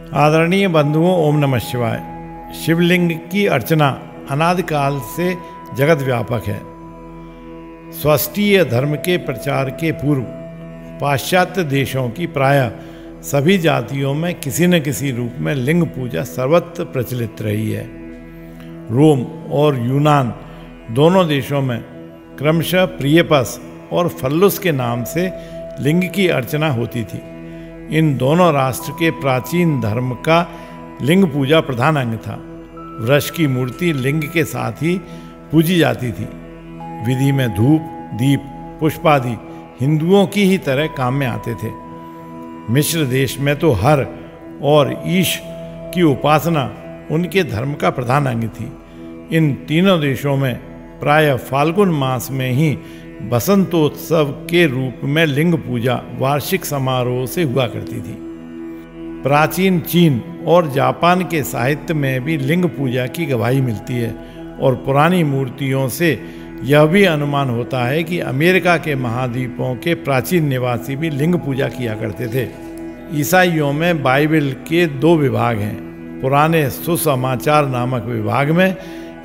आदरणीय बंधुओं, ओम नमः शिवाय। शिवलिंग की अर्चना अनादिकाल से जगत व्यापक है। स्वस्टीय धर्म के प्रचार के पूर्व पाश्चात्य देशों की प्रायः सभी जातियों में किसी न किसी रूप में लिंग पूजा सर्वत्र प्रचलित रही है। रोम और यूनान दोनों देशों में क्रमशः प्रियपस और फल्लुस के नाम से लिंग की अर्चना होती थी। इन दोनों राष्ट्र के प्राचीन धर्म का लिंग पूजा प्रधान अंग था। वृक्ष की मूर्ति लिंग के साथ ही पूजी जाती थी। विधि में धूप, दीप, पुष्पादि हिंदुओं की ही तरह काम में आते थे। मिस्र देश में तो हर और ईश की उपासना उनके धर्म का प्रधान अंग थी। इन तीनों देशों में प्रायः फाल्गुन मास में ही बसंतोत्सव के रूप में लिंग पूजा वार्षिक समारोह से हुआ करती थी। प्राचीन चीन और जापान के साहित्य में भी लिंग पूजा की गवाही मिलती है और पुरानी मूर्तियों से यह भी अनुमान होता है कि अमेरिका के महाद्वीपों के प्राचीन निवासी भी लिंग पूजा किया करते थे। ईसाइयों में बाइबल के 2 विभाग हैं। पुराने सुसमाचार नामक विभाग में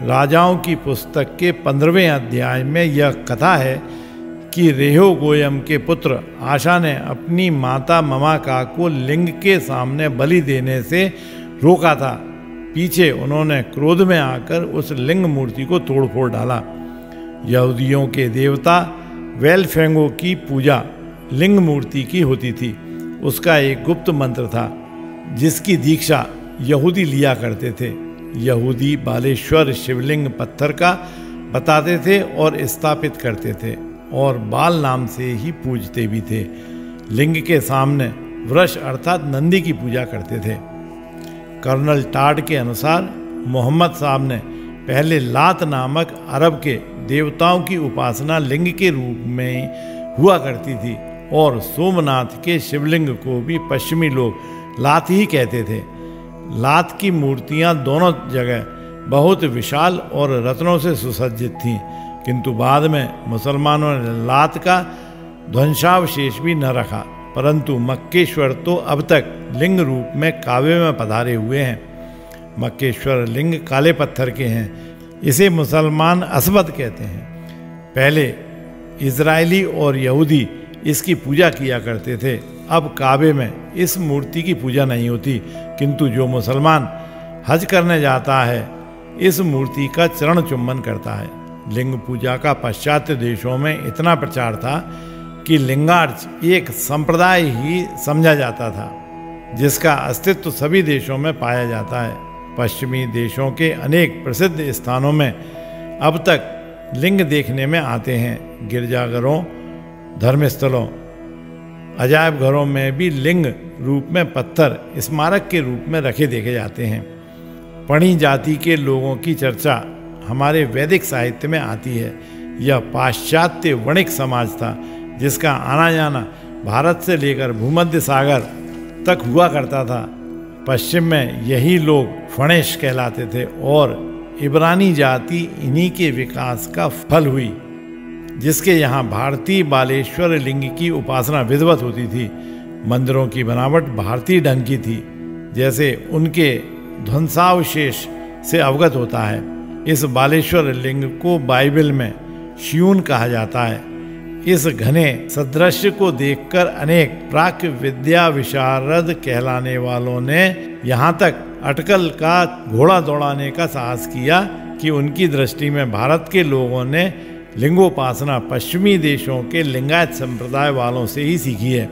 राजाओं की पुस्तक के 15वें अध्याय में यह कथा है कि रेहोबोयम के पुत्र आशा ने अपनी माता ममाका को लिंग के सामने बलि देने से रोका था। पीछे उन्होंने क्रोध में आकर उस लिंग मूर्ति को तोड़ फोड़ डाला। यहूदियों के देवता वेलफेंगो की पूजा लिंग मूर्ति की होती थी। उसका एक गुप्त मंत्र था जिसकी दीक्षा यहूदी लिया करते थे। यहूदी बालेश्वर शिवलिंग पत्थर का बताते थे और स्थापित करते थे और बाल नाम से ही पूजते भी थे। लिंग के सामने वृष अर्थात नंदी की पूजा करते थे। कर्नल टाड के अनुसार मोहम्मद साहब ने पहले लात नामक अरब के देवताओं की उपासना लिंग के रूप में हुआ करती थी और सोमनाथ के शिवलिंग को भी पश्चिमी लोग लात ही कहते थे। लात की मूर्तियां दोनों जगह बहुत विशाल और रत्नों से सुसज्जित थीं, किंतु बाद में मुसलमानों ने लात का ध्वंसावशेष भी न रखा। परंतु मक्केश्वर तो अब तक लिंग रूप में काबे में पधारे हुए हैं। मक्केश्वर लिंग काले पत्थर के हैं। इसे मुसलमान असबद कहते हैं। पहले इजरायली और यहूदी इसकी पूजा किया करते थे। अब काबे में इस मूर्ति की पूजा नहीं होती, किंतु जो मुसलमान हज करने जाता है इस मूर्ति का चरण चुम्बन करता है। लिंग पूजा का पाश्चात्य देशों में इतना प्रचार था कि लिंगार्च एक संप्रदाय ही समझा जाता था जिसका अस्तित्व सभी देशों में पाया जाता है। पश्चिमी देशों के अनेक प्रसिद्ध स्थानों में अब तक लिंग देखने में आते हैं। गिरजाघरों, धर्मस्थलों, अजायब घरों में भी लिंग रूप में पत्थर स्मारक के रूप में रखे देखे जाते हैं। पणी जाति के लोगों की चर्चा हमारे वैदिक साहित्य में आती है। यह पाश्चात्य वणिक समाज था जिसका आना जाना भारत से लेकर भूमध्य सागर तक हुआ करता था। पश्चिम में यही लोग फणेश कहलाते थे और इब्रानी जाति इन्हीं के विकास का फल हुई, जिसके यहाँ भारतीय बालेश्वर लिंग की उपासना विधिवत होती थी। मंदिरों की बनावट भारतीय ढंग की थी, जैसे उनके ध्वंसावशेष से अवगत होता है। इस बालेश्वर लिंग को बाइबल में शियून कहा जाता है। इस घने सदृश्य को देखकर अनेक प्राक विद्या विशारद कहलाने वालों ने यहाँ तक अटकल का घोड़ा दौड़ाने का साहस किया कि उनकी दृष्टि में भारत के लोगों ने लिंगोपासना पश्चिमी देशों के लिंगायत संप्रदाय वालों से ही सीखी है।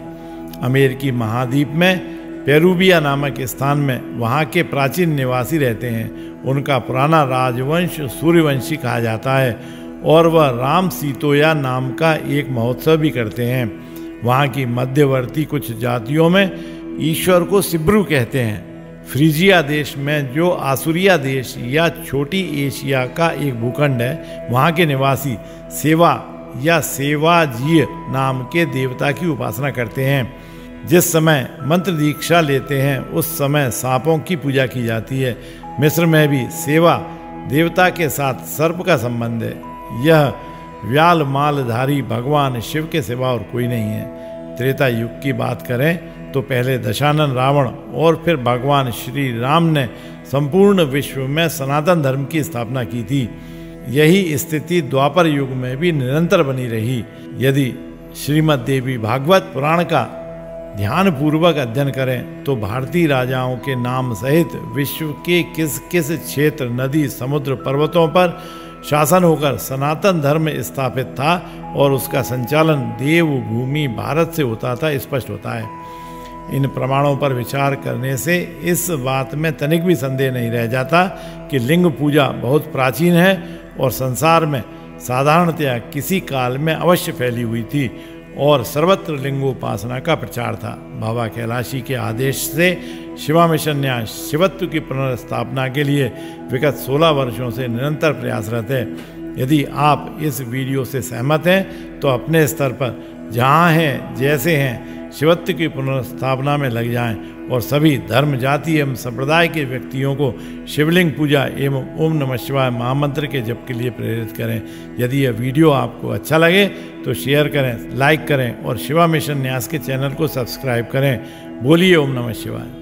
अमेरिकी महाद्वीप में पेरूविया नामक स्थान में वहाँ के प्राचीन निवासी रहते हैं। उनका पुराना राजवंश सूर्यवंशी कहा जाता है और वह राम सीतोया नाम का एक महोत्सव भी करते हैं। वहाँ की मध्यवर्ती कुछ जातियों में ईश्वर को सिब्रू कहते हैं। फ्रीजिया देश में जो आसुरिया देश या छोटी एशिया का एक भूखंड है, वहाँ के निवासी सेवा या सेवाजीय नाम के देवता की उपासना करते हैं। जिस समय मंत्र दीक्षा लेते हैं उस समय सांपों की पूजा की जाती है। मिस्र में भी सेवा देवता के साथ सर्प का संबंध है। यह व्याल मालधारी भगवान शिव के सिवा और कोई नहीं है। त्रेता युग की बात करें तो पहले दशानन रावण और फिर भगवान श्री राम ने संपूर्ण विश्व में सनातन धर्म की स्थापना की थी। यही स्थिति द्वापर युग में भी निरंतर बनी रही। यदि श्रीमद् देवी भागवत पुराण का ध्यानपूर्वक अध्ययन करें तो भारतीय राजाओं के नाम सहित विश्व के किस किस क्षेत्र, नदी, समुद्र, पर्वतों पर शासन होकर सनातन धर्म स्थापित था और उसका संचालन देवभूमि भारत से होता था, स्पष्ट होता है। इन प्रमाणों पर विचार करने से इस बात में तनिक भी संदेह नहीं रह जाता कि लिंग पूजा बहुत प्राचीन है और संसार में साधारणतया किसी काल में अवश्य फैली हुई थी और सर्वत्र लिंगोपासना का प्रचार था। बाबा कैलाशी के आदेश से शिवा मिशन न्यास शिवत्व की पुनर्स्थापना के लिए विगत 16 वर्षों से निरंतर प्रयासरत है। यदि आप इस वीडियो से सहमत हैं तो अपने स्तर पर जहाँ हैं, जैसे हैं, शिवत्व की पुनर्स्थापना में लग जाएं और सभी धर्म, जाति एवं संप्रदाय के व्यक्तियों को शिवलिंग पूजा एवं ओम नमः शिवाय महामंत्र के जप के लिए प्रेरित करें। यदि यह वीडियो आपको अच्छा लगे तो शेयर करें, लाइक करें और शिवा मिशन न्यास के चैनल को सब्सक्राइब करें। बोलिए ओम नमः शिवाय।